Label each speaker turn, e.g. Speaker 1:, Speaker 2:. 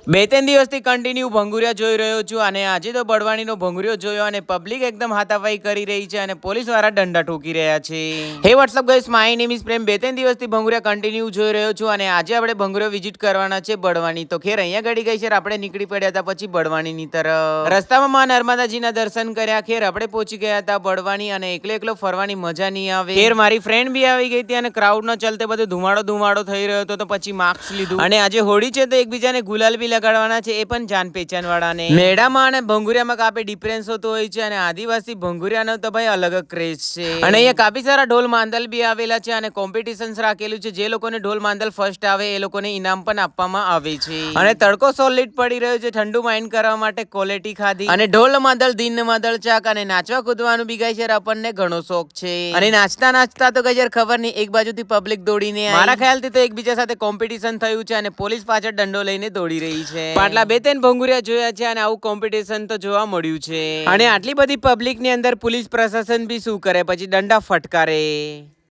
Speaker 1: બે ત્રણ દિવસથી કન્ટિન્યુ ભંગુરિયા જોઈ રહ્યો છું અને આજે તો બળવાણીનો ભંગુરિયો જોયો અને પબ્લિક એકદમ હાથાપાઈ કરી રહી છે અને પોલીસ વાળા દંડા ઠોકી રહ્યા છે. Hey what's up guys, my name is Prem. બે ત્રણ દિવસથી ભંગુરિયા કન્ટિન્યુ જોઈ રહ્યો છું અને આજે આપણે ભંગુરિયો વિઝિટ કરવાના છે બળવાણી. તો ખેર અહીંયા ગાડી ગઈ છે, આપણે નીકળી પડ્યા હતા પછી બળવાણીની તરફ. રસ્તામાં માં નર્મદાજીના દર્શન કર્યા. ખેર આપણે પહોંચી ગયા હતા બળવાણી અને એકલો એકલો ફરવાની મજા નહીં આવે. ખેર મારી ફ્રેન્ડ બી આવી ગઈ હતી અને ક્રાઉડ નો ચલતે બધું ધુમાડો થઈ રહ્યો હતો. તો પછી માર્ક્સ લીધું અને આજે હોળી છે તો એકબીજાને ગુલાલ બી લગાડવાના છે, એ પણ જાન પહેચાન વાળાને. મેળામાં અને ભંગુરિયામાં કાપી ડિફરન્સ હોતો હોય છે અને આદિવાસી ભંગુરિયાનો તો ભાઈ અલગ જ ક્રેઝ છે. અને અહીંયા કાફી સારા ઢોલ માંદલ બી આવેલા છે અને કોમ્પિટિશન્સ રાખેલું છે. જે લોકોને ઢોલ માંદલ ફર્સ્ટ આવે એ લોકોને ઇનામ પણ આપવામાં આવે છે. અને તડકો સોલિડ પડી રહ્યો છે, ઠંડુ માઇન્ડ કરવા માટે ક્વોલિટી ખાધી અને ઢોલ માંદલ દિન માંદલ ચાક અને નાચવા કૂદવાનું બી ગાય છે આપણને ઘણો શોખ છે. અને નાચતા તો ગઈ ખબર નહીં એક બાજુથી પબ્લિક દોડીને મારા ખ્યાલથી તો એકબીજા સાથે કોમ્પિટિશન થયું છે અને પોલીસ પાછળ દંડો લઈને દોડી રહી છે. પાટલા બે ત્રણ ભંગુરિયા જોયા છે અને આવું કોમ્પિટિશન તો જોવા મળ્યું છે. અને આટલી બધી પબ્લિક ની અંદર પોલીસ પ્રશાસન બી શું કરે, પછી દંડા ફટકારે.